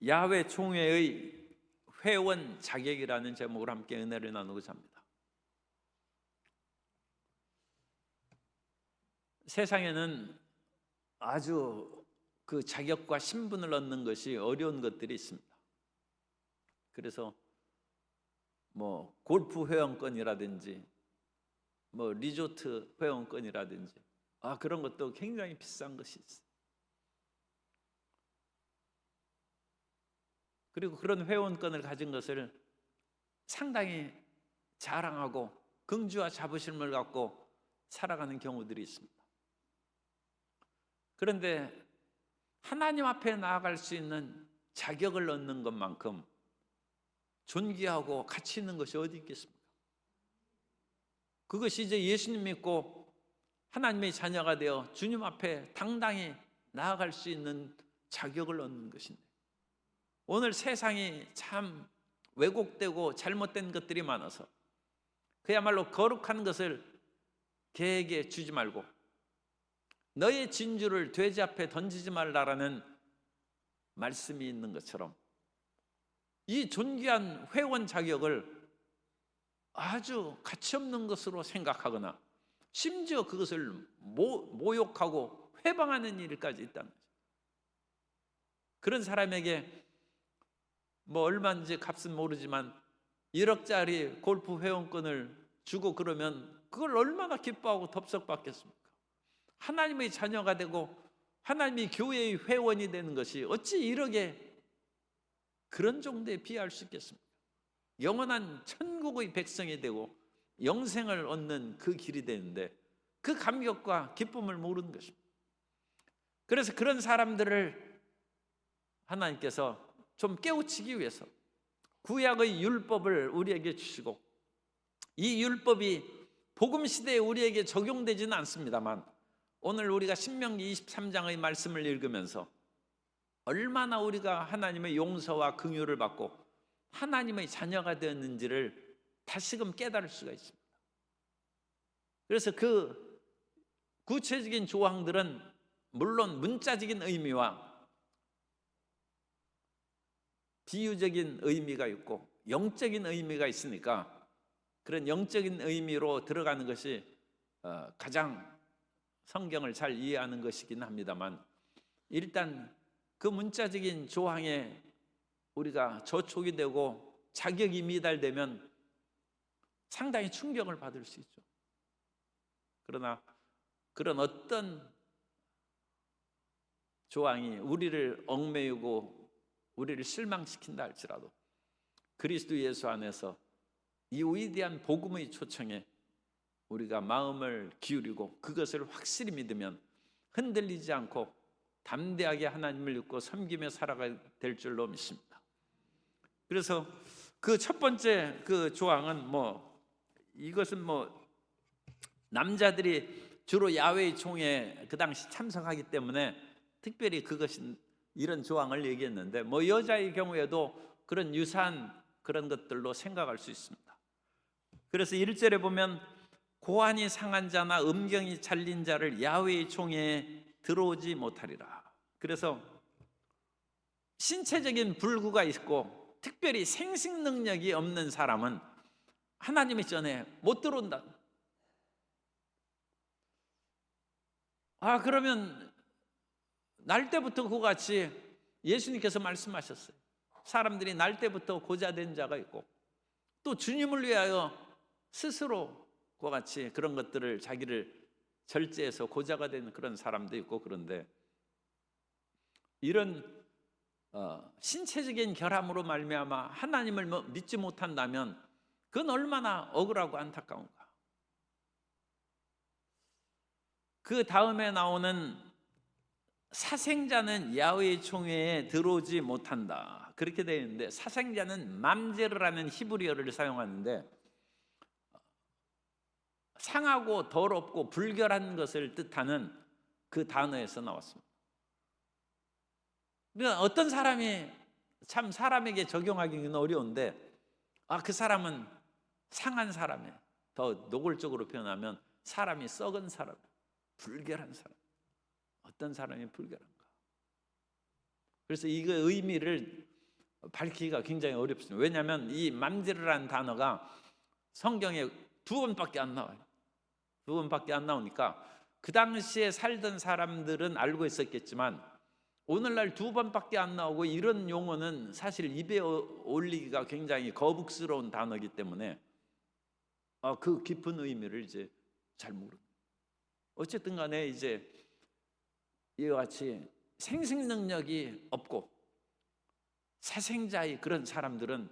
야훼 총회의 회원 자격이라는 제목으로 함께 은혜를 나누고자 합니다. 세상에는 아주 그 자격과 신분을 얻는 것이 어려운 것들이 있습니다. 그래서 골프 회원권이라든지 리조트 회원권이라든지 그런 것도 굉장히 비싼 것이 있어요. 그리고 그런 회원권을 가진 것을 상당히 자랑하고 긍지와 자부심을 갖고 살아가는 경우들이 있습니다. 그런데 하나님 앞에 나아갈 수 있는 자격을 얻는 것만큼 존귀하고 가치 있는 것이 어디 있겠습니까? 그것이 이제 예수님 믿고 하나님의 자녀가 되어 주님 앞에 당당히 나아갈 수 있는 자격을 얻는 것인데, 오늘 세상이 참 왜곡되고 잘못된 것들이 많아서 그야말로 거룩한 것을 개에게 주지 말고 너의 진주를 돼지 앞에 던지지 말라라는 말씀이 있는 것처럼 이 존귀한 회원 자격을 아주 가치없는 것으로 생각하거나 심지어 그것을 모욕하고 회방하는 일까지 있다는 거죠. 그런 사람에게 얼마인지 값은 모르지만 1억짜리 골프 회원권을 주고 그러면 그걸 얼마나 기뻐하고 덥석받겠습니까? 하나님의 자녀가 되고 하나님의 교회의 회원이 되는 것이 어찌 1억에 그런 정도에 비할 수 있겠습니까? 영원한 천국의 백성이 되고 영생을 얻는 그 길이 되는데 그 감격과 기쁨을 모르는 것입니다. 그래서 그런 사람들을 하나님께서 좀 깨우치기 위해서 구약의 율법을 우리에게 주시고, 이 율법이 복음 시대에 우리에게 적용되지는 않습니다만 오늘 우리가 신명기 23장의 말씀을 읽으면서 얼마나 우리가 하나님의 용서와 긍휼을 받고 하나님의 자녀가 되었는지를 다시금 깨달을 수가 있습니다. 그래서 그 구체적인 조항들은 물론 문자적인 의미와 비유적인 의미가 있고 영적인 의미가 있으니까 그런 영적인 의미로 들어가는 것이 가장 성경을 잘 이해하는 것이긴 합니다만, 일단 그 문자적인 조항에 우리가 저촉이 되고 자격이 미달되면 상당히 충격을 받을 수 있죠. 그러나 그런 어떤 조항이 우리를 얽매이고 우리를 실망시킨다 할지라도 그리스도 예수 안에서 이 위대한 복음의 초청에 우리가 마음을 기울이고 그것을 확실히 믿으면 흔들리지 않고 담대하게 하나님을 믿고 섬기며 살아가야 될 줄로 믿습니다. 그래서 그 첫 번째 그 조항은 이것은 남자들이 주로 야훼의 총회에 그 당시 참석하기 때문에 특별히 그것은 이런 조항을 얘기했는데 여자의 경우에도 그런 유사한 그런 것들로 생각할 수 있습니다. 그래서 1절에 보면 고환이 상한 자나 음경이 잘린 자를 야훼의 총회에 들어오지 못하리라. 그래서 신체적인 불구가 있고 특별히 생식 능력이 없는 사람은 하나님의 전에 못 들어온다. 그러면 날 때부터 그와 같이 예수님께서 말씀하셨어요. 사람들이 날 때부터 고자된 자가 있고 또 주님을 위하여 스스로 그와 같이 그런 것들을 자기를 절제해서 고자가 되는 그런 사람도 있고, 그런데 이런 신체적인 결함으로 말미암아 하나님을 믿지 못한다면 그건 얼마나 억울하고 안타까운가. 그 다음에 나오는 사생자는 야훼의 총회에 들어오지 못한다, 그렇게 되어 있는데, 사생자는 맘제르라는 히브리어를 사용하는데 상하고 더럽고 불결한 것을 뜻하는 그 단어에서 나왔습니다. 그러니까 어떤 사람이 참 사람에게 적용하기는 어려운데 그 사람은 상한 사람에, 더 노골적으로 표현하면 사람이 썩은 사람, 불결한 사람. 어떤 사람이 불결한가. 그래서 이거 의미를 밝히기가 굉장히 어렵습니다. 왜냐하면 이 mamze라는 단어가 성경에 2번밖에 안 나와요. 2번밖에 안 나오니까 그 당시에 살던 사람들은 알고 있었겠지만 오늘날 2번밖에 안 나오고 이런 용어는 사실 입에 올리기가 굉장히 거북스러운 단어이기 때문에 그 깊은 의미를 이제 잘 모릅니다. 어쨌든 간에 이제 이와 같이 생식 능력이 없고 사생자의 그런 사람들은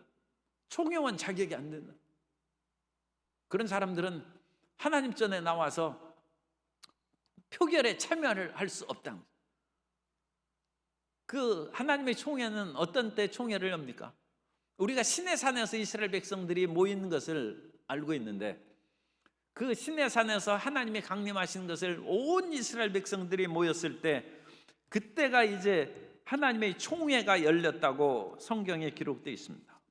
총회원 자격이 안 되는 그런 사람들은 하나님 전에 나와서 표결에 참여를 할 수 없다. 그 하나님의 총회는 어떤 때 총회를 합니까? 우리가 시내산에서 이스라엘 백성들이 모이는 것을 알고 있는데 그 시내산에서 하나님이 강림하신 것을 온 이스라엘 백성들이 모였을 때 그때가 이제 하나님의 총회가 열렸다고 성경에 기록되어 있습니다.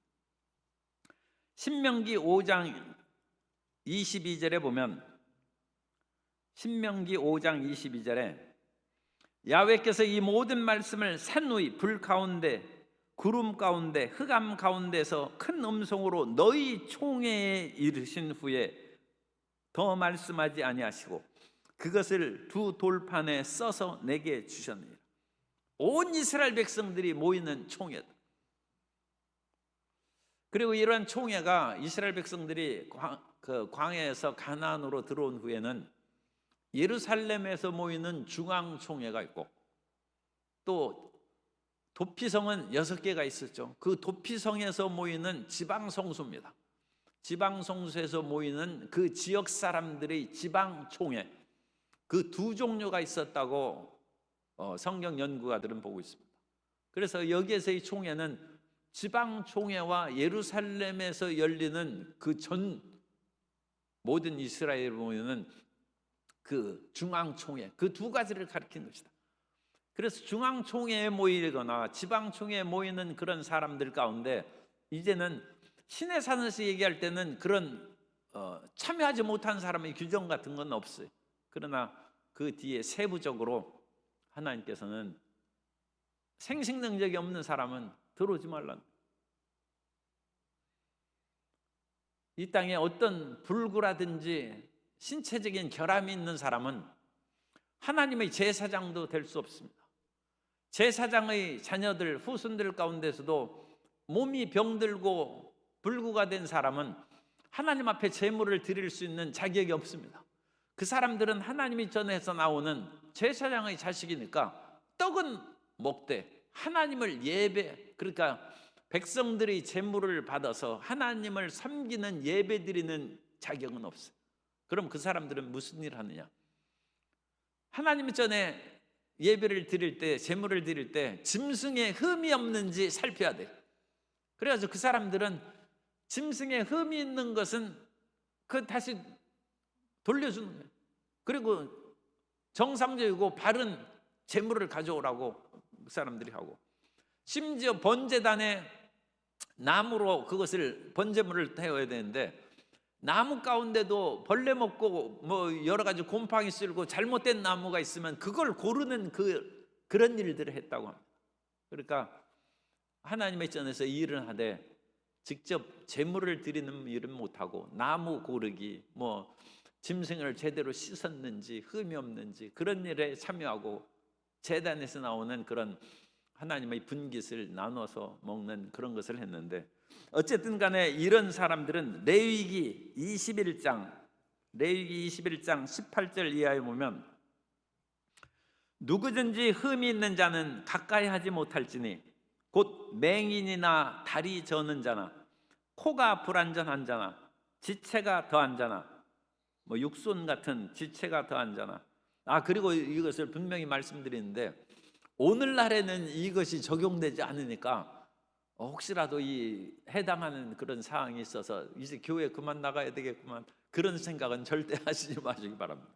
신명기 5장 22절에 보면 신명기 5장 22절에 야훼께서 이 모든 말씀을 산 위 불 가운데 구름 가운데 흑암 가운데서 큰 음성으로 너희 총회에 이르신 후에 더 말씀하지 아니하시고 그것을 두 돌판에 써서 내게 주셨느니라. 온 이스라엘 백성들이 모이는 총회다. 그리고 이러한 총회가 이스라엘 백성들이 광야에서 가나안으로 들어온 후에는 예루살렘에서 모이는 중앙총회가 있고 또 도피성은 6개가 있었죠. 그 도피성에서 모이는 지방성수입니다. 지방성수에서 모이는 그 지역 사람들의 지방총회, 그 2종류가 있었다고 성경 연구가들은 보고 있습니다. 그래서 여기에서의 총회는 지방총회와 예루살렘에서 열리는 그 전 모든 이스라엘에 모이는 그 중앙총회, 그 2가지를 가리키는 것이다. 그래서 중앙총회에 모이거나 지방총회에 모이는 그런 사람들 가운데 이제는 시내산에서 얘기할 때는 그런 참여하지 못한 사람의 규정 같은 건 없어요. 그러나 그 뒤에 세부적으로 하나님께서는 생식 능력이 없는 사람은 들어오지 말라는, 이 땅에 어떤 불구라든지 신체적인 결함이 있는 사람은 하나님의 제사장도 될 수 없습니다. 제사장의 자녀들, 후손들 가운데서도 몸이 병들고 불구가 된 사람은 하나님 앞에 제물을 드릴 수 있는 자격이 없습니다. 그 사람들은 하나님이 전해서 나오는 제사장의 자식이니까 떡은 먹되 하나님을 예배, 그러니까 백성들의 제물을 받아서 하나님을 섬기는 예배 드리는 자격은 없어요. 그럼 그 사람들은 무슨 일을 하느냐? 하나님 전에 예배를 드릴 때, 제물을 드릴 때 짐승에 흠이 없는지 살펴야 돼요. 그래서 그 사람들은 짐승에 흠이 있는 것은 그 다시 돌려주는 거예요. 그리고 정상적이고 바른 제물을 가져오라고 그 사람들이 하고, 심지어 번제단에 나무로 그것을 번제물을 태워야 되는데 나무 가운데도 벌레 먹고 뭐 여러 가지 곰팡이 쓸고 잘못된 나무가 있으면 그걸 고르는 그런 일들을 했다고 합니다. 그러니까 하나님의 전에서 일을 하되 직접 제물을 드리는 일은 못하고 나무 고르기, 뭐 짐승을 제대로 씻었는지 흠이 없는지 그런 일에 참여하고 제단에서 나오는 그런 하나님의 분깃을 나눠서 먹는 그런 것을 했는데, 어쨌든 간에 이런 사람들은 레위기 21장 18절 이하에 보면 누구든지 흠이 있는 자는 가까이 하지 못할지니 곧 맹인이나 다리 저는 자나 코가 불완전한 자나 지체가 더한 자나 뭐 육손 같은 지체가 더한 자나, 그리고 이것을 분명히 말씀드리는데 오늘날에는 이것이 적용되지 않으니까 혹시라도 이 해당하는 그런 사항이 있어서 이제 교회 그만 나가야 되겠구만 그런 생각은 절대 하시지 마시기 바랍니다.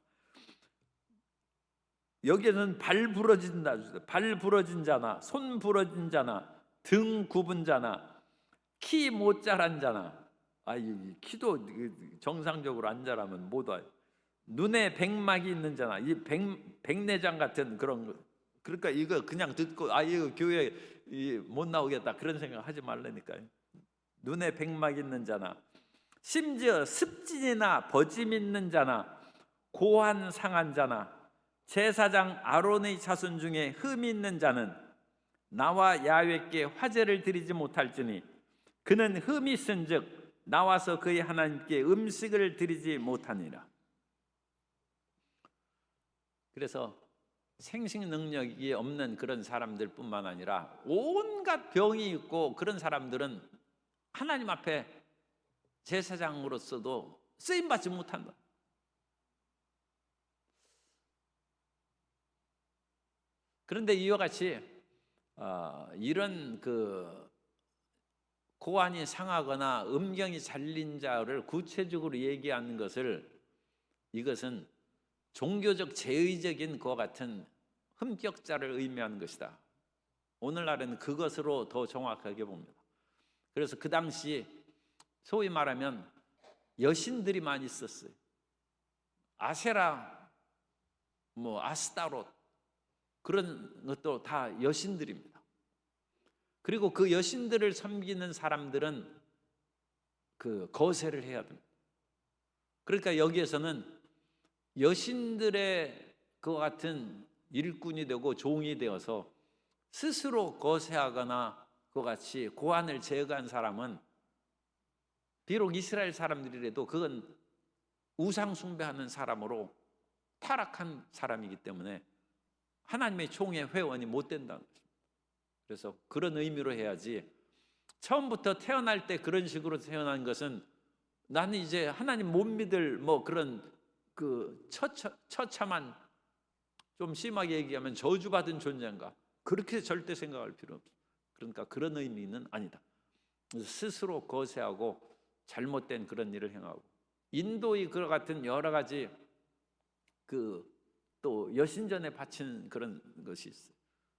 여기에는 발 부러진 자나 손 부러진 자나 등 굽은 자나 키 못 자란 자나, 키도 정상적으로 안 자라면 못 와요. 눈에 백막이 있는 자나, 이 백내장 같은 그런 거. 그러니까 이거 그냥 듣고 이거 교회 못 나오겠다 그런 생각 하지 말라니까요. 눈에 백막 있는 자나 심지어 습진이나 버짐 있는 자나 고한 상한 자나 제사장 아론의 자손 중에 흠이 있는 자는 나와 야훼께 화제를 드리지 못할지니 그는 흠이 있은즉 나와서 그의 하나님께 음식을 드리지 못하니라. 그래서 생식 능력이 없는 그런 사람들뿐만 아니라 온갖 병이 있고 그런 사람들은 하나님 앞에 제사장으로서도 쓰임 받지 못한다. 그런데 이와 같이 이런 고안이 상하거나 음경이 잘린 자를 구체적으로 얘기하는 것을, 이것은 종교적 제의적인 그와 같은 흠격자를 의미하는 것이다. 오늘날에는 그것으로 더 정확하게 봅니다. 그래서 그 당시 소위 말하면 여신들이 많이 있었어요. 아세라, 아스타롯, 그런 것도 다 여신들입니다. 그리고 그 여신들을 섬기는 사람들은 거세를 해야 됩니다. 그러니까 여기에서는 여신들의 그와 같은 일꾼이 되고 종이 되어서 스스로 거세하거나 그와 같이 고안을 제거한 사람은 비록 이스라엘 사람들이라도 그건 우상 숭배하는 사람으로 타락한 사람이기 때문에 하나님의 총회 회원이 못 된다는 것입니다. 그래서 그런 의미로 해야지, 처음부터 태어날 때 그런 식으로 태어난 것은 나는 이제 하나님 못 믿을 그런 처참한, 좀 심하게 얘기하면 저주받은 존재인가, 그렇게 절대 생각할 필요 없어요. 그러니까 그런 의미는 아니다. 스스로 거세하고 잘못된 그런 일을 행하고, 인도의 그와 같은 여러 가지 또 여신전에 바치는 그런 것이 있어요.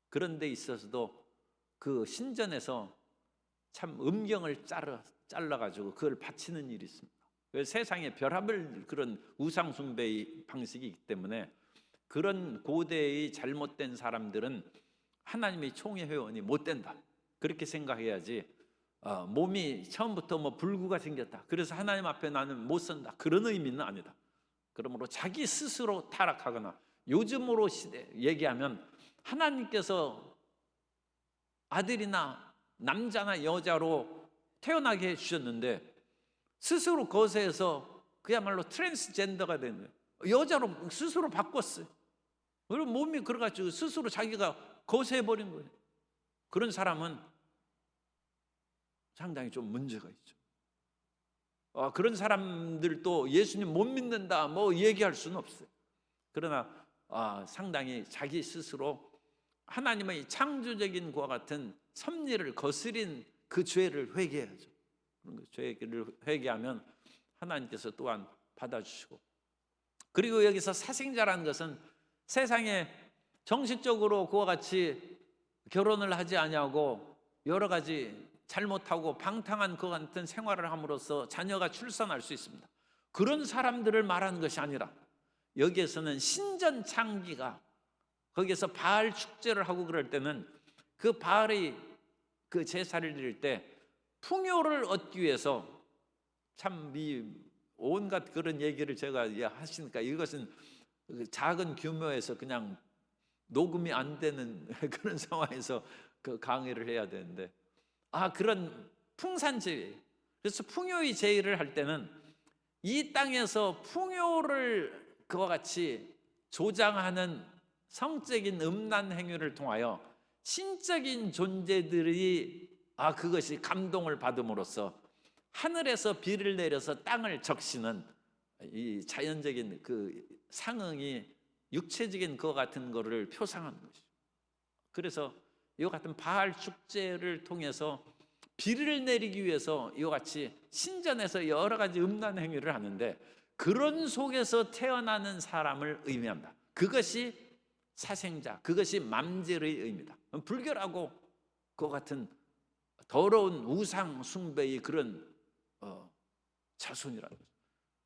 그런 데 있어서도 그 신전에서 참 음경을 잘라가지고 그걸 바치는 일이 있습니다. 세상에 별하별 그런 우상 숭배의 방식이 있기 때문에 그런 고대의 잘못된 사람들은 하나님의 총회 회원이 못 된다, 그렇게 생각해야지. 몸이 처음부터 불구가 생겼다, 그래서 하나님 앞에 나는 못 선다, 그런 의미는 아니다. 그러므로 자기 스스로 타락하거나, 요즘으로 시대 얘기하면 하나님께서 아들이나 남자나 여자로 태어나게 해주셨는데 스스로 거세해서 그야말로 트랜스젠더가 된 거예요. 여자로 스스로 바꿨어요. 그리고 몸이 그래가지고 스스로 자기가 거세해버린 거예요. 그런 사람은 상당히 좀 문제가 있죠. 그런 사람들도 예수님 못 믿는다 얘기할 수는 없어요. 그러나 상당히 자기 스스로 하나님의 창조적인 것과 같은 섭리를 거스린 그 죄를 회개해야죠. 그런 죄를 회개하면 하나님께서 또한 받아주시고, 그리고 여기서 사생자라는 것은 세상에 정식적으로 그와 같이 결혼을 하지 아니하고 여러 가지 잘못하고 방탕한 그 같은 생활을 함으로써 자녀가 출산할 수 있습니다. 그런 사람들을 말하는 것이 아니라, 여기에서는 신전 창기가 거기에서 바알 축제를 하고 그럴 때는 그 바알의 그 제사를 드릴 때 풍요를 얻기 위해서, 참 온갖 그런 얘기를 제가 하시니까 이것은 작은 규모에서 그냥 녹음이 안 되는 그런 상황에서 그 강의를 해야 되는데, 그런 풍산제의, 그래서 풍요의 제의를 할 때는 이 땅에서 풍요를 그와 같이 조장하는 성적인 음란 행위를 통하여 신적인 존재들이 그것이 감동을 받음으로써 하늘에서 비를 내려서 땅을 적시는 이 자연적인 그 상응이 육체적인 것 같은 거를 표상하는 것이죠. 그래서 이와 같은 바알 축제를 통해서 비를 내리기 위해서 이와 같이 신전에서 여러 가지 음란 행위를 하는데, 그런 속에서 태어나는 사람을 의미한다. 그것이 사생자, 그것이 맘젤의 의미다. 불결하고 그와 같은 더러운 우상 숭배의 그런 자손이라는 거죠.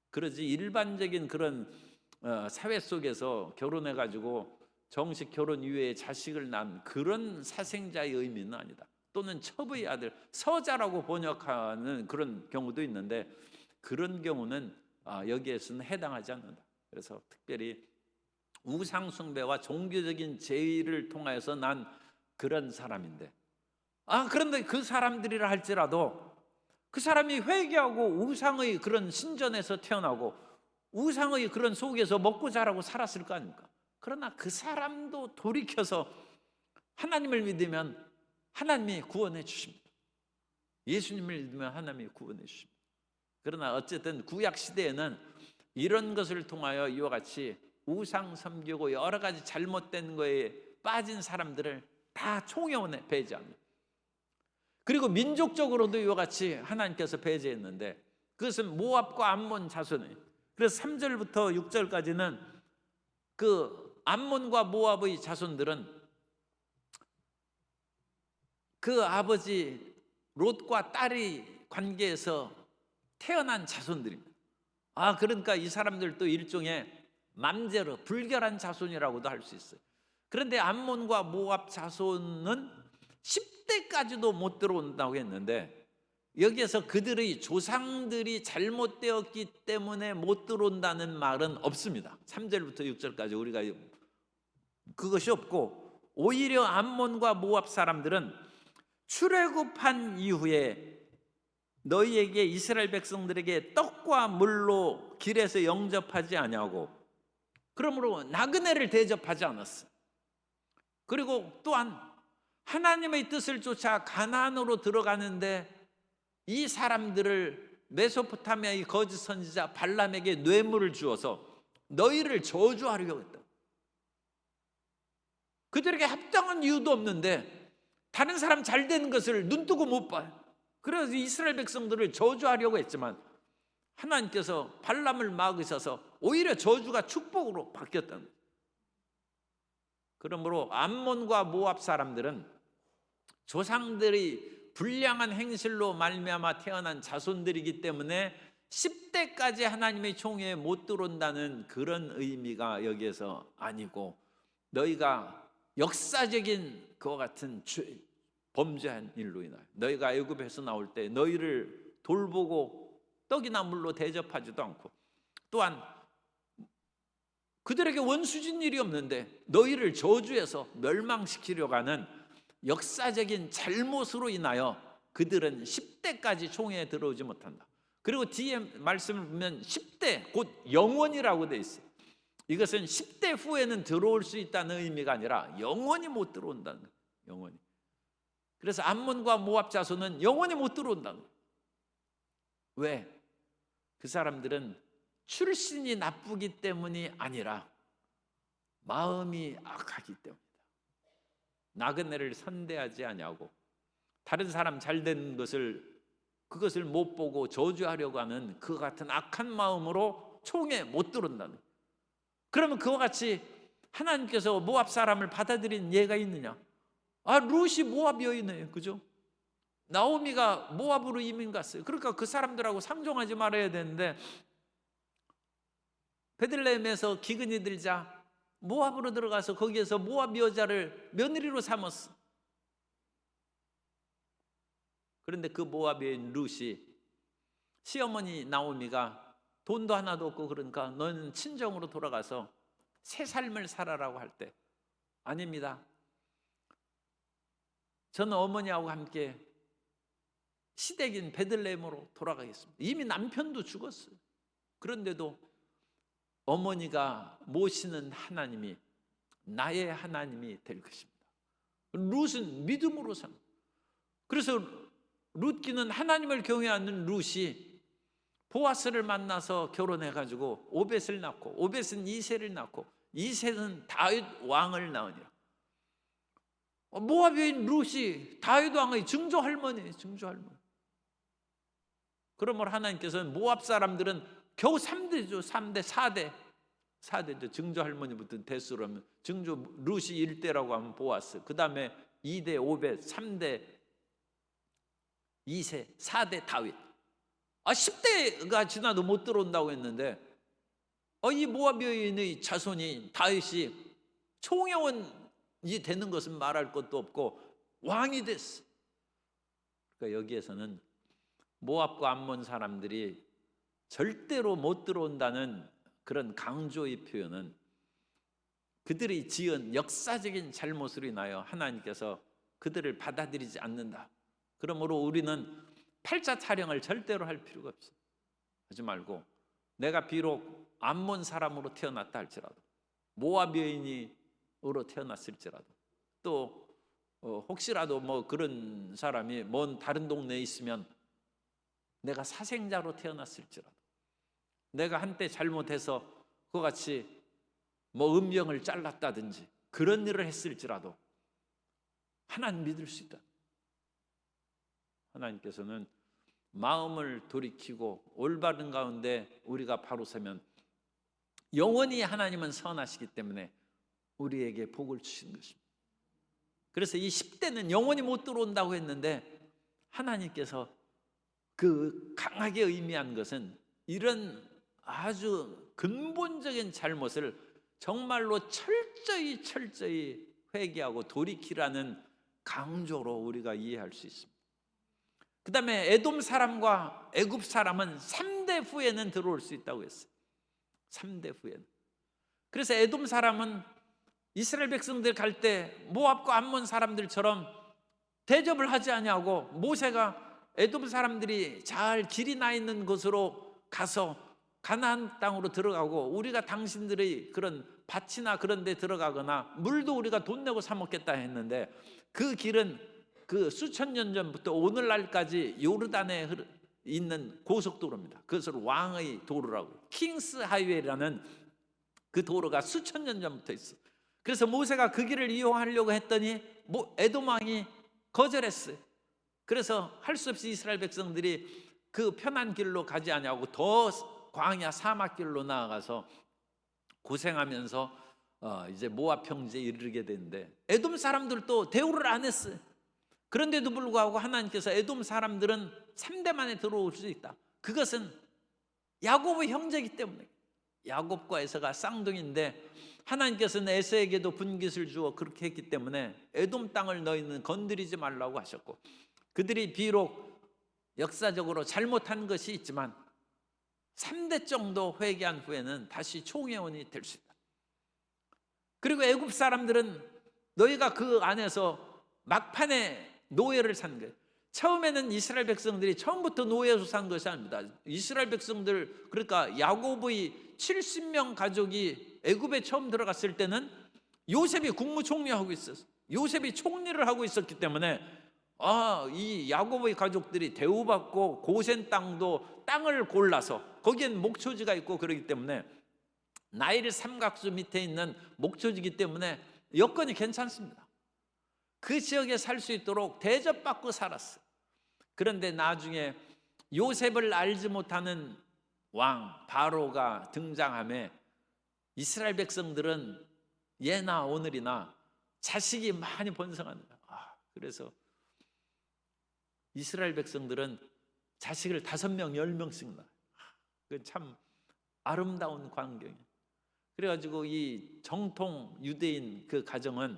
그러지 일반적인 그런 사회 속에서 결혼해가지고 정식 결혼 이후에 자식을 낳은 그런 사생자의 의미는 아니다. 또는 첩의 아들, 서자라고 번역하는 그런 경우도 있는데 그런 경우는 여기에서는 해당하지 않는다. 그래서 특별히 우상 숭배와 종교적인 제의를 통하여서 난 그런 사람인데, 그런데 그 사람들이라 할지라도 그 사람이 회개하고 우상의 그런 신전에서 태어나고 우상의 그런 속에서 먹고 자라고 살았을 거 아닙니까? 그러나 그 사람도 돌이켜서 하나님을 믿으면 하나님이 구원해 주십니다. 예수님을 믿으면 하나님이 구원해 주십니다. 그러나 어쨌든 구약 시대에는 이런 것을 통하여 이와 같이 우상 섬기고 여러 가지 잘못된 거에 빠진 사람들을 다 총회원에 배제합니다. 그리고 민족적으로도 이와 같이 하나님께서 배제했는데 그것은 모압과 암몬 자손이에요. 그래서 3절부터 6절까지는 그 암몬과 모압의 자손들은 그 아버지 롯과 딸의 관계에서 태어난 자손들입니다. 그러니까 이 사람들도 일종의 맘제르, 불결한 자손이라고도 할 수 있어요. 그런데 암몬과 모압 자손은 10대까지도 못 들어온다고 했는데 여기에서 그들의 조상들이 잘못되었기 때문에 못 들어온다는 말은 없습니다. 3절부터 6절까지 우리가 그것이 없고, 오히려 암몬과 모압 사람들은 출애굽한 이후에 너희에게 이스라엘 백성들에게 떡과 물로 길에서 영접하지 아니하고 그러므로 나그네를 대접하지 않았어. 그리고 또한 하나님의 뜻을 쫓아 가나안으로 들어가는데 이 사람들을 메소포타미아의 거짓 선지자 발람에게 뇌물을 주어서 너희를 저주하려고 했다. 그들에게 합당한 이유도 없는데 다른 사람 잘 되는 것을 눈뜨고 못 봐요. 그래서 이스라엘 백성들을 저주하려고 했지만 하나님께서 발람을 막으셔서 오히려 저주가 축복으로 바뀌었다는 거예요. 그러므로 암몬과 모압 사람들은 조상들이 불량한 행실로 말미암아 태어난 자손들이기 때문에 10대까지 하나님의 총회에 못 들어온다는 그런 의미가 여기에서 아니고, 너희가 역사적인 그와 같은 범죄한 일로 인하여 너희가 애굽에서 나올 때 너희를 돌보고 떡이나 물로 대접하지도 않고, 또한 그들에게 원수진 일이 없는데 너희를 저주해서 멸망시키려고 하는 역사적인 잘못으로 인하여 그들은 10대까지 총회에 들어오지 못한다. 그리고 뒤에 말씀을 보면 10대 곧 영원이라고 돼 있어요. 이것은 10대 후에는 들어올 수 있다는 의미가 아니라 영원히 못 들어온다는 거예요. 영원히. 그래서 암몬과 모압 자손은 영원히 못 들어온다는 거예요. 왜? 그 사람들은 출신이 나쁘기 때문이 아니라 마음이 악하기 때문이다. 나그네를 선대하지 아니하고 다른 사람 잘된 그것을 못 보고 저주하려고 하는 그 같은 악한 마음으로 총에 못 들어온다는 거예요. 그러면 그와 같이 하나님께서 모압 사람을 받아들인 예가 있느냐? 룻이 모압 여인이에요. 그죠? 나오미가 모압으로 이민 갔어요. 그러니까 그 사람들하고 상종하지 말아야 되는데 베들레헴에서 기근이 들자 모압으로 들어가서 거기에서 모압 여자를 며느리로 삼았어. 그런데 그 모압 여인 룻이 시어머니 나오미가 돈도 하나도 없고 그러니까 너는 친정으로 돌아가서 새 삶을 살아라고 할 때, 아닙니다. 저는 어머니하고 함께 시댁인 베들레헴으로 돌아가겠습니다. 이미 남편도 죽었어요. 그런데도 어머니가 모시는 하나님이 나의 하나님이 될 것입니다. 룻은 믿음으로 산. 그래서 룻기는 하나님을 경외하는 룻이 보아스를 만나서 결혼해가지고 오벳을 낳고, 오벳은 이새를 낳고, 이새는 다윗 왕을 낳으니라. 모압 여인 룻이 다윗 왕의 증조 할머니예요. 증조 할머니. 그러므로 하나님께서는 모압 사람들은 겨우 3대죠. 3대, 4대죠. 증조 할머니부터 대수로 하면 증조 룻이 1대라고 하면 보아스, 그 다음에 2대 오벳, 3대 이새, 4대 다윗. 10대가 지나도 못 들어온다고 했는데 이 모압 여인의 자손이 다윗이 총회원이 되는 것은 말할 것도 없고 왕이 됐어. 그러니까 여기에서는 모압과 암몬 사람들이 절대로 못 들어온다는 그런 강조의 표현은 그들이 지은 역사적인 잘못으로 인하여 하나님께서 그들을 받아들이지 않는다. 그러므로 우리는 팔자 타령을 절대로 할 필요가 없어. 하지 말고 내가 비록 암몬 사람으로 태어났다 할지라도, 모압 여인으로 태어났을지라도, 또 혹시라도 뭐 그런 사람이 먼 다른 동네에 있으면 내가 사생자로 태어났을지라도, 내가 한때 잘못해서 그와 같이 뭐 음경을 잘랐다든지 그런 일을 했을지라도 하나님 믿을 수 있다. 하나님께서는 마음을 돌이키고 올바른 가운데 우리가 바로 서면 영원히 하나님은 선하시기 때문에 우리에게 복을 주시는 것입니다. 그래서 이 10대는 영원히 못 들어온다고 했는데 하나님께서 그 강하게 의미한 것은 이런 아주 근본적인 잘못을 정말로 철저히 회개하고 돌이키라는 강조로 우리가 이해할 수 있습니다. 그 다음에 에돔 사람과 애굽 사람은 3대 후에는 들어올 수 있다고 했어요. 3대 후에는. 그래서 에돔 사람은 이스라엘 백성들 갈 때 모압과 암몬 사람들처럼 대접을 하지 아니하고 모세가 에돔 사람들이 잘 길이 나 있는 곳으로 가서 가나안 땅으로 들어가고 우리가 당신들의 그런 밭이나 그런 데 들어가거나 물도 우리가 돈 내고 사 먹겠다 했는데 그 길은 그 수천 년 전부터 오늘날까지 요르단에 있는 고속도로입니다. 그것을 왕의 도로라고, 킹스 하이웨이라는 그 도로가 수천 년 전부터 있어. 그래서 모세가 그 길을 이용하려고 했더니 에돔 왕이 거절했어요. 그래서 할 수 없이 이스라엘 백성들이 그 편한 길로 가지 아니하고 더 광야 사막길로 나아가서 고생하면서 이제 모압 평지에 이르게 되는데 에돔 사람들도 대우를 안 했어요. 그런데도 불구하고 하나님께서 에돔 사람들은 3대 만에 들어올 수 있다. 그것은 야곱의 형제이기 때문에. 야곱과 에서가 쌍둥이인데 하나님께서는 에서에게도 분깃을 주어 그렇게 했기 때문에 에돔 땅을 너희는 건드리지 말라고 하셨고, 그들이 비록 역사적으로 잘못한 것이 있지만 3대 정도 회개한 후에는 다시 총회원이 될 수 있다. 그리고 애굽 사람들은 너희가 그 안에서 막판에 노예를 산 거예요. 처음에는 이스라엘 백성들이 처음부터 노예로 산 것이 아닙니다. 이스라엘 백성들, 그러니까 야곱의 70명 가족이 애굽에 처음 들어갔을 때는 요셉이 국무총리하고 있었어요. 요셉이 총리를 하고 있었기 때문에 이 야곱의 가족들이 대우받고 고센 땅을 골라서 거기엔 목초지가 있고 그러기 때문에 나일 삼각수 밑에 있는 목초지이기 때문에 여건이 괜찮습니다. 그 지역에 살 수 있도록 대접받고 살았어요. 그런데 나중에 요셉을 알지 못하는 왕 바로가 등장하며 이스라엘 백성들은 예나 오늘이나 자식이 많이 번성합니다. 그래서 이스라엘 백성들은 자식을 5명, 10명씩 낳아요. 그 참 아름다운 광경이에요. 그래가지고 이 정통 유대인 그 가정은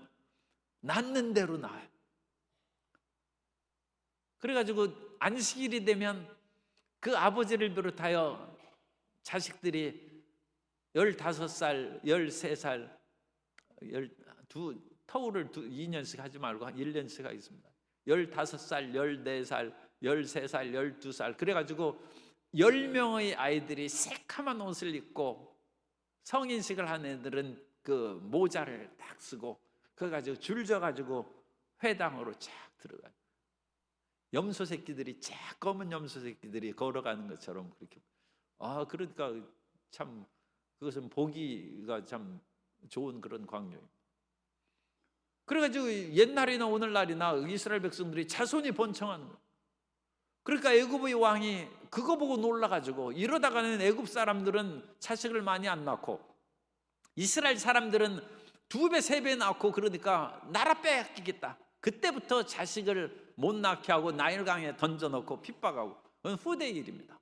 낳는 대로 낳아요. 그래가지고 안식일이 되면 그 아버지를 비롯하여 자식들이 15살, 13살, 터울을 2년씩 하지 말고 1년씩 하겠습니다. 15살, 14살, 13살, 12살 그래가지고 10명의 아이들이 새카만 옷을 입고 성인식을 한 애들은 그 모자를 딱 쓰고 그거 가지고 줄 져가지고 회당으로 쫙 들어가요. 염소 새끼들이 쫙 검은 염소 새끼들이 걸어가는 것처럼 그렇게. 그러니까 참 그것은 보기가 참 좋은 그런 광경입니다. 그래가지고 옛날이나 오늘날이나 이스라엘 백성들이 자손이 번창하는 거예요. 그러니까 애굽의 왕이 그거 보고 놀라가지고 이러다가는 애굽 사람들은 자식을 많이 안 낳고 이스라엘 사람들은 2배, 3배 낳고 그러니까 나라 빼앗기겠다. 그때부터 자식을 못 낳게 하고 나일강에 던져놓고 핍박하고 그건 후대의 일입니다.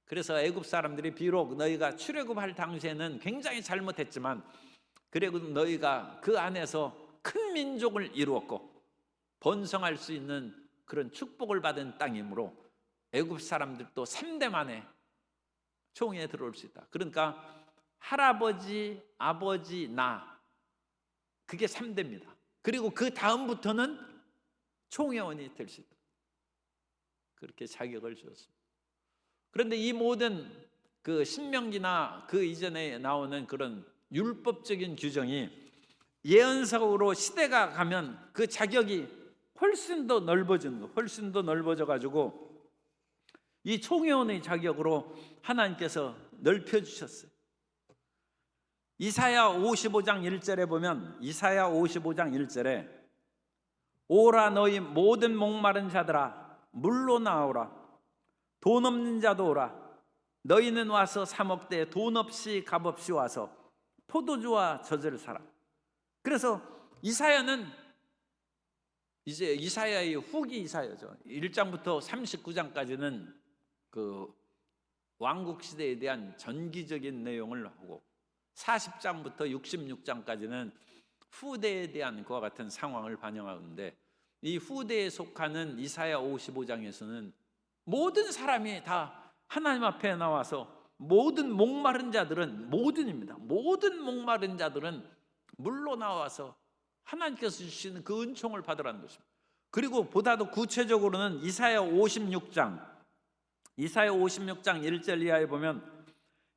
그래서 애굽 사람들이 비록 너희가 출애굽할 당시에는 굉장히 잘못했지만 그리고 너희가 그 안에서 큰 민족을 이루었고 번성할 수 있는 그런 축복을 받은 땅이므로 애굽 사람들도 3대 만에 총회에 들어올 수 있다. 그러니까 할아버지, 아버지, 나, 그게 3대입니다. 그리고 그 다음부터는 총회원이 될 수 있다. 그렇게 자격을 주었습니다. 그런데 이 모든 그 신명기나 그 이전에 나오는 그런 율법적인 규정이 예언서로 시대가 가면 그 자격이 훨씬 더 넓어지는 거, 훨씬 더 넓어져 가지고 이 총회원의 자격으로 하나님께서 넓혀주셨어요. 이사야 55장 1절에 보면, 이사야 55장 1절에 오라 너희 모든 목마른 자들아 물로 나오라, 돈 없는 자도 오라. 너희는 와서 사 먹되 돈 없이 값 없이 와서 포도주와 젖을 사라. 그래서 이사야는 이제 이사야의 후기 이사야죠. 1장부터 39장까지는 그 왕국 시대에 대한 전기적인 내용을 하고 40장부터 66장까지는 후대에 대한 그와 같은 상황을 반영하는데, 이 후대에 속하는 이사야 55장에서는 모든 사람이 다 하나님 앞에 나와서 모든 목마른 자들은, 모든입니다, 모든 목마른 자들은 물로 나와서 하나님께서 주시는 그 은총을 받으라는 것입니다. 그리고 보다 더 구체적으로는 이사야 56장 1절 이하에 보면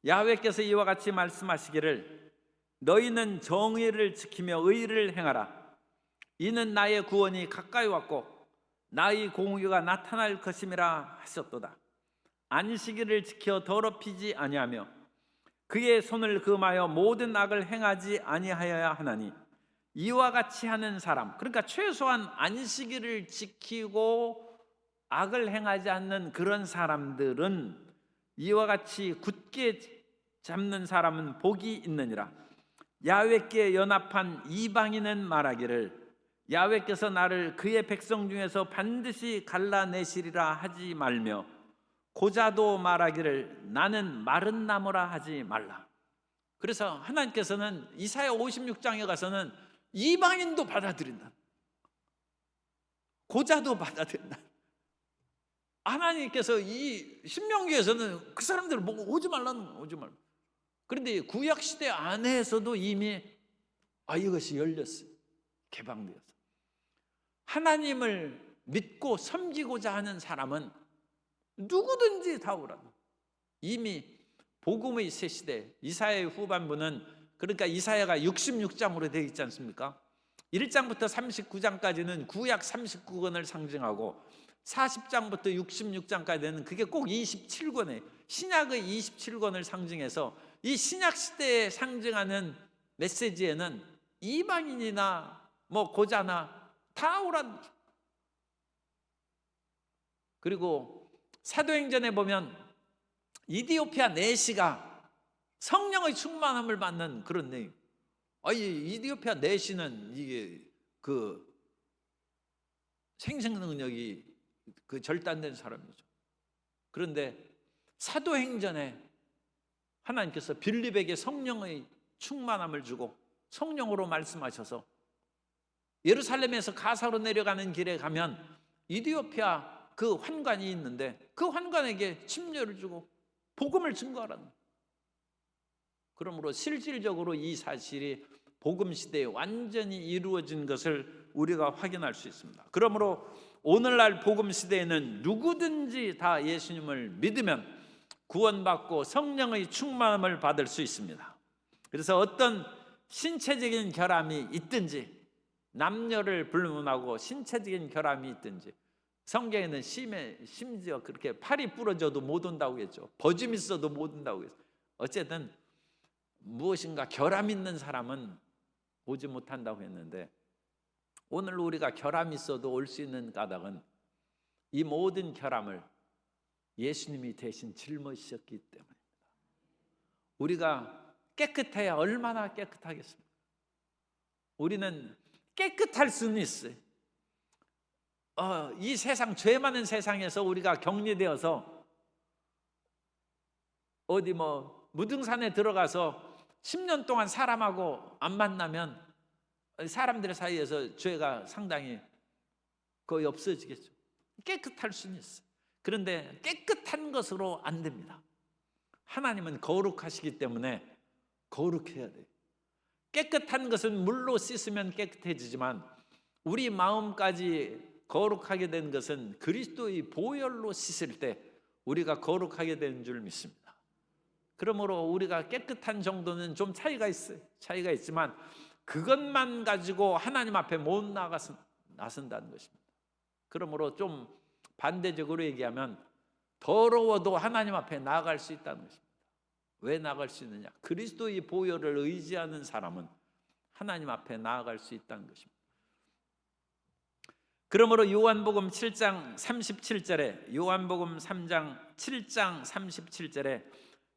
야훼께서 이와 같이 말씀하시기를 너희는 정의를 지키며 의를 행하라. 이는 나의 구원이 가까이 왔고 나의 공의가 나타날 것임이라 하셨도다. 안식일을 지켜 더럽히지 아니하며 그의 손을 금하여 모든 악을 행하지 아니하여야 하나니 이와 같이 하는 사람, 그러니까 최소한 안식일을 지키고 악을 행하지 않는 그런 사람들은, 이와 같이 굳게 잡는 사람은 복이 있느니라. 야훼께 연합한 이방인은 말하기를 야훼께서 나를 그의 백성 중에서 반드시 갈라내시리라 하지 말며 고자도 말하기를 나는 마른 나무라 하지 말라. 그래서 하나님께서는 이사야 56장에 가서는 이방인도 받아들인다, 고자도 받아들인다. 하나님께서 이 신명기에서는 그 사람들을 보고 오지 말라는 거예요. 오지 말라. 그런데 구약시대 안에서도 이미 이것이 열렸어요. 개방되어서 하나님을 믿고 섬기고자 하는 사람은 누구든지 다 오라. 이미 복음의 새 시대, 이사야의 후반부는, 그러니까 이사야가 66장으로 되어 있지 않습니까? 1장부터 39장까지는 구약 39권을 상징하고 40장부터 66장까지는 그게 꼭 27권에 신약의 27권을 상징해서 이 신약 시대에 상징하는 메시지에는 이방인이나 뭐 고자나 다 오란. 그리고 사도행전에 보면 이디오피아 내시가 성령의 충만함을 받는 그런 내용. 이디오피아 내시는 이게 그 생생 능력이 그 절단된 사람이죠. 그런데 사도행전에 하나님께서 빌립에게 성령의 충만함을 주고 성령으로 말씀하셔서 예루살렘에서 가사로 내려가는 길에 가면 이디오피아 그 환관이 있는데 그 환관에게 침례를 주고 복음을 증거하라는. 그러므로 실질적으로 이 사실이 복음 시대에 완전히 이루어진 것을 우리가 확인할 수 있습니다. 그러므로 오늘날 복음 시대에는 누구든지 다 예수님을 믿으면 구원받고 성령의 충만함을 받을 수 있습니다. 그래서 어떤 신체적인 결함이 있든지, 남녀를 불문하고 신체적인 결함이 있든지, 성경에는 심지어 그렇게 팔이 부러져도 못 온다고 했죠. 버짐 있어도 못 온다고 했죠. 어쨌든 무엇인가 결함 있는 사람은 오지 못한다고 했는데, 오늘 우리가 결함 있어도 올 수 있는 까닭은 이 모든 결함을 예수님이 대신 짊어지셨기 때문입니다. 우리가 깨끗해야 얼마나 깨끗하겠습니까? 우리는 깨끗할 수는 있어요. 이 세상, 죄 많은 세상에서 우리가 격리되어서 어디 무등산에 들어가서 10년 동안 사람하고 안 만나면 사람들 사이에서 죄가 상당히 거의 없어지겠죠. 깨끗할 수는 있어요. 그런데 깨끗한 것으로 안 됩니다. 하나님은 거룩하시기 때문에 거룩해야 돼요. 깨끗한 것은 물로 씻으면 깨끗해지지만 우리 마음까지 거룩하게 된 것은 그리스도의 보혈로 씻을 때 우리가 거룩하게 되는 줄 믿습니다. 그러므로 우리가 깨끗한 정도는 좀 차이가 있어요. 차이가 있지만 그것만 가지고 하나님 앞에 못 나선다는 것입니다. 그러므로 좀 반대적으로 얘기하면 더러워도 하나님 앞에 나아갈 수 있다는 것입니다. 왜 나아갈 수 있느냐? 그리스도의 보혈을 의지하는 사람은 하나님 앞에 나아갈 수 있다는 것입니다. 그러므로 요한복음 7장 37절에 요한복음 3장 7장 37절에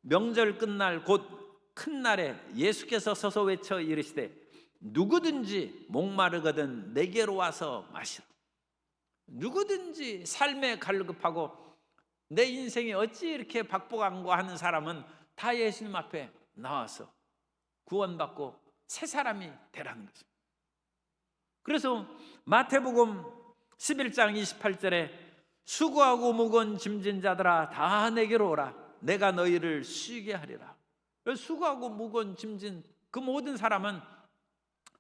명절 끝날 곧 큰 날에 예수께서 서서 외쳐 이르시되 누구든지 목마르거든 내게로 와서 마시라. 누구든지 삶에 갈급하고 내 인생이 어찌 이렇게 박복한가 하는 사람은 다 예수님 앞에 나와서 구원받고 새 사람이 되라는 것입니다. 그래서 마태복음 11장 28절에 수고하고 무거운 짐진 자들아 다 내게로 오라 내가 너희를 쉬게 하리라. 수고하고 무거운 짐진 그 모든 사람은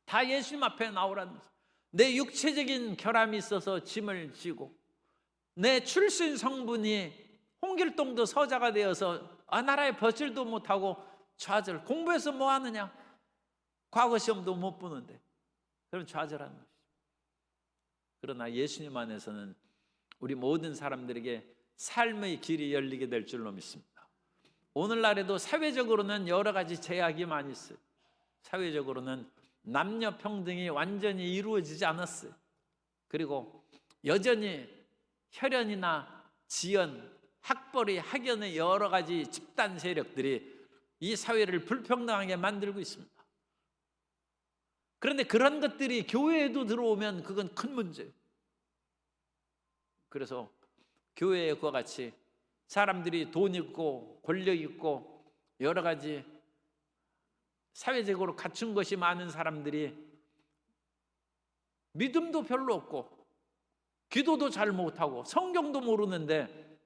다 예수님 앞에 나오라는 것입니다. 내 육체적인 결함이 있어서 짐을 지고 내 출신 성분이 홍길동도 서자가 되어서 나라에 버틸도 못하고 좌절, 공부해서 뭐 하느냐? 과거 시험도 못 보는데 그럼 좌절하는 것이죠. 그러나 예수님 안에서는 우리 모든 사람들에게 삶의 길이 열리게 될 줄로 믿습니다. 오늘날에도 사회적으로는 여러 가지 제약이 많이 있어요. 사회적으로는 남녀 평등이 완전히 이루어지지 않았어요. 그리고 여전히 혈연이나 지연, 학벌이 학연의 여러 가지 집단 세력들이 이 사회를 불평등하게 만들고 있습니다. 그런데 그런 것들이 교회에도 들어오면 그건 큰 문제예요. 그래서 교회에 그와 같이 사람들이 돈 있고 권력 있고 여러 가지 사회적으로 갖춘 것이 많은 사람들이 믿음도 별로 없고 기도도 잘 못하고 성경도 모르는데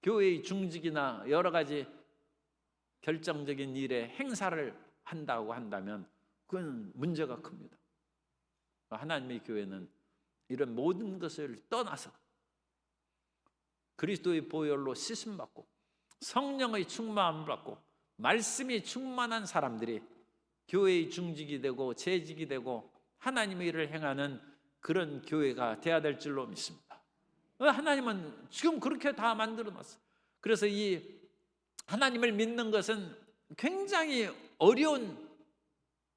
교회의 중직이나 여러 가지 결정적인 일에 행사를 한다고 한다면 그건 문제가 큽니다. 하나님의 교회는 이런 모든 것을 떠나서 그리스도의 보혈로 씻음받고 성령의 충만함을 받고 말씀이 충만한 사람들이 교회의 중직이 되고 재직이 되고 하나님의 일을 행하는 그런 교회가 되어야 될 줄로 믿습니다. 하나님은 지금 그렇게 다 만들어놨어요. 그래서 이 하나님을 믿는 것은 굉장히 어려운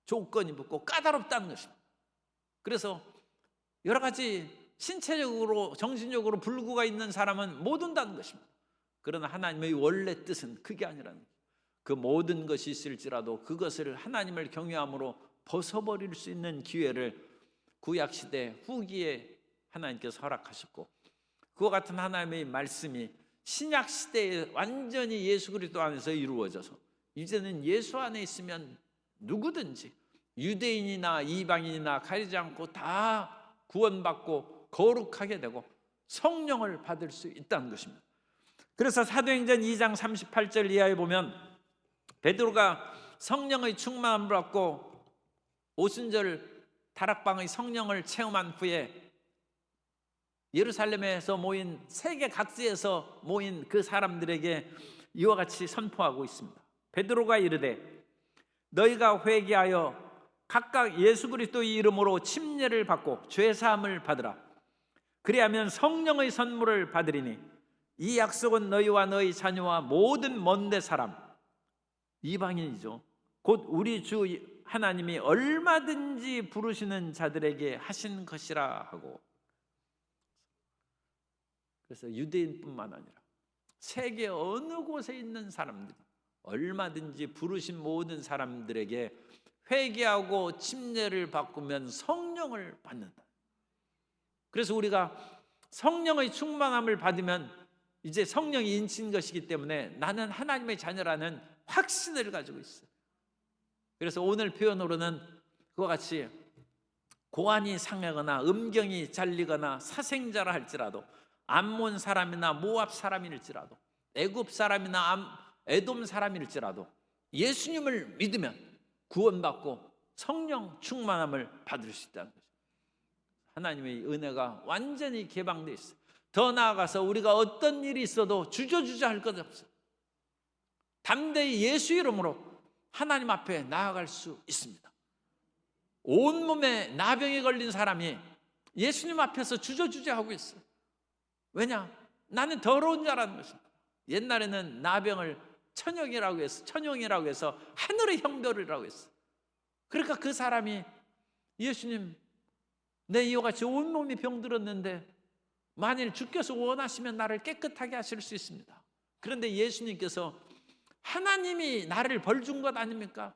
조건이 붙고 까다롭다는 것입니다. 그래서 여러 가지 신체적으로 정신적으로 불구가 있는 사람은 못 온다는 것입니다. 그러나 하나님의 원래 뜻은 그게 아니라는 거예요. 그 모든 것이 있을지라도 그것을 하나님을 경외함으로 벗어버릴 수 있는 기회를 구약시대 후기에 하나님께서 허락하셨고 그와 같은 하나님의 말씀이 신약시대에 완전히 예수 그리스도 안에서 이루어져서 이제는 예수 안에 있으면 누구든지 유대인이나 이방인이나 가리지 않고 다 구원받고 거룩하게 되고 성령을 받을 수 있다는 것입니다. 그래서 사도행전 2장 38절 이하에 보면 베드로가 성령의 충만함을 받고 오순절 다락방의 성령을 체험한 후에 예루살렘에서 모인 세계 각지에서 모인 그 사람들에게 이와 같이 선포하고 있습니다. 베드로가 이르되 너희가 회개하여 각각 예수 그리스도의 이름으로 침례를 받고 죄사함을 받으라. 그리하면 성령의 선물을 받으리니 이 약속은 너희와 너희 자녀와 모든 먼데 사람 이방인이죠. 곧 우리 주 하나님이 얼마든지 부르시는 자들에게 하신 것이라 하고. 그래서 유대인뿐만 아니라 세계 어느 곳에 있는 사람들 얼마든지 부르신 모든 사람들에게 회개하고 침례를 바꾸면 성령을 받는다. 그래서 우리가 성령의 충만함을 받으면 이제 성령이 인친 것이기 때문에 나는 하나님의 자녀라는 확신을 가지고 있어요. 그래서 오늘 표현으로는 그와 같이 고환이 상하거나 음경이 잘리거나 사생자라 할지라도, 암몬 사람이나 모압 사람일지라도, 애굽 사람이나 에돔 사람일지라도 예수님을 믿으면 구원받고 성령 충만함을 받을 수 있다는 거죠. 하나님의 은혜가 완전히 개방되어 있어요. 더 나아가서 우리가 어떤 일이 있어도 주저주저 할 것 없어요. 담대히 예수 이름으로 하나님 앞에 나아갈 수 있습니다. 온몸에 나병에 걸린 사람이 예수님 앞에서 주저주저하고 있어요. 왜냐? 나는 더러운 자라는 것입니다. 옛날에는 나병을 천용이라고 해서 하늘의 형벌이라고 했어요. 그러니까 그 사람이 예수님, 내 이와 같이 온몸이 병들었는데 만일 주께서 원하시면 나를 깨끗하게 하실 수 있습니다. 그런데 예수님께서 하나님이 나를 벌 준 것 아닙니까?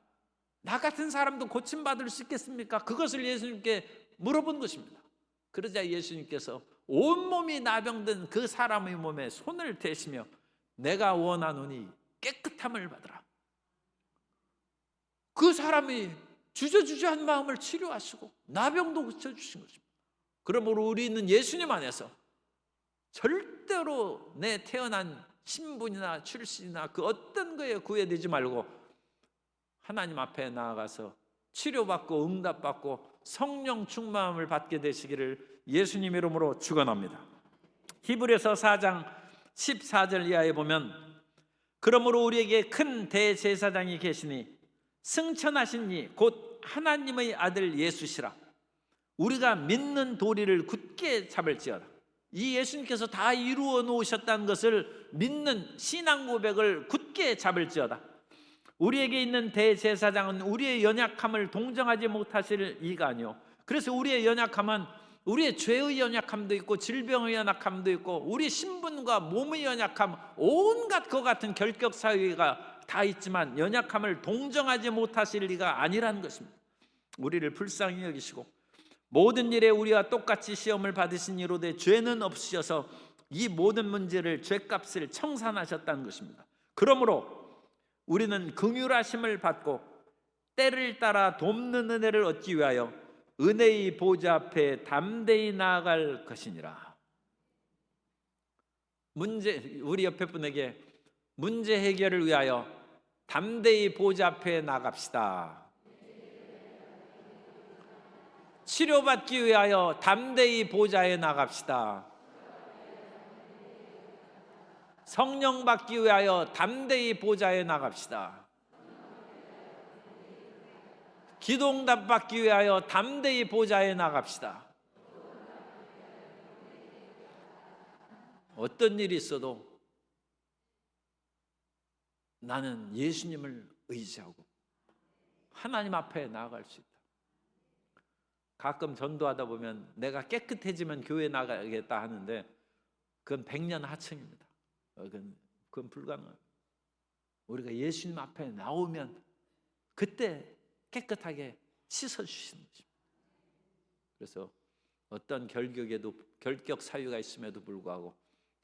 나 같은 사람도 고침받을 수 있겠습니까? 그것을 예수님께 물어본 것입니다. 그러자 예수님께서 온몸이 나병든 그 사람의 몸에 손을 대시며 내가 원하노니 깨끗함을 받으라. 그 사람이 주저주저한 마음을 치료하시고 나병도 고쳐주신 것입니다. 그러므로 우리는 예수님 안에서 절대로 내 태어난 신분이나 출신이나 그 어떤 거에 구애되지 말고 하나님 앞에 나아가서 치료받고 응답받고 성령 충만함을 받게 되시기를 예수님 이름으로 축원합니다. 히브리서 4장 14절 이하에 보면 그러므로 우리에게 큰 대제사장이 계시니 승천하신 이 곧 하나님의 아들 예수시라. 우리가 믿는 도리를 굳게 잡을지어다. 이 예수님께서 다 이루어 놓으셨다는 것을 믿는 신앙 고백을 굳게 잡을지어다. 우리에게 있는 대제사장은 우리의 연약함을 동정하지 못하실 이가 아니요. 그래서 우리의 연약함은 우리의 죄의 연약함도 있고 질병의 연약함도 있고 우리 신분과 몸의 연약함, 온갖 것 같은 결격 사유가 다 있지만 연약함을 동정하지 못하실 리가 아니라는 것입니다. 우리를 불쌍히 여기시고 모든 일에 우리와 똑같이 시험을 받으신 이로되 죄는 없으셔서 이 모든 문제를 죄값을 청산하셨다는 것입니다. 그러므로 우리는 긍휼하심을 받고 때를 따라 돕는 은혜를 얻기 위하여 은혜의 보좌 앞에 담대히 나아갈 것이니라. 우리 옆에 분에게 문제 해결을 위하여 담대히 보좌 앞에 나갑시다. 치료받기 위하여 담대히 보좌에 나갑시다. 성령 받기 위하여 담대히 보좌에 나갑시다. 기도응답 받기 위하여 담대히 보좌에 나갑시다. 어떤 일이 있어도 나는 예수님을 의지하고 하나님 앞에 나아갈 수 있다. 가끔 전도하다 보면 내가 깨끗해지면 교회 나가겠다 하는데 그건 백년 하청입니다. 그건 불가능합니다. 우리가 예수님 앞에 나오면 그때 깨끗하게 씻어주시는 것입니다. 그래서 어떤 결격 사유가 있음에도 불구하고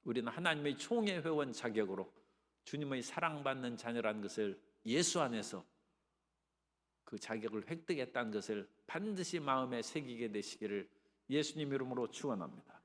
우리는 하나님의 총회 회원 자격으로 주님의 사랑받는 자녀라는 것을 예수 안에서 그 자격을 획득했다는 것을 반드시 마음에 새기게 되시기를 예수님 이름으로 축원합니다.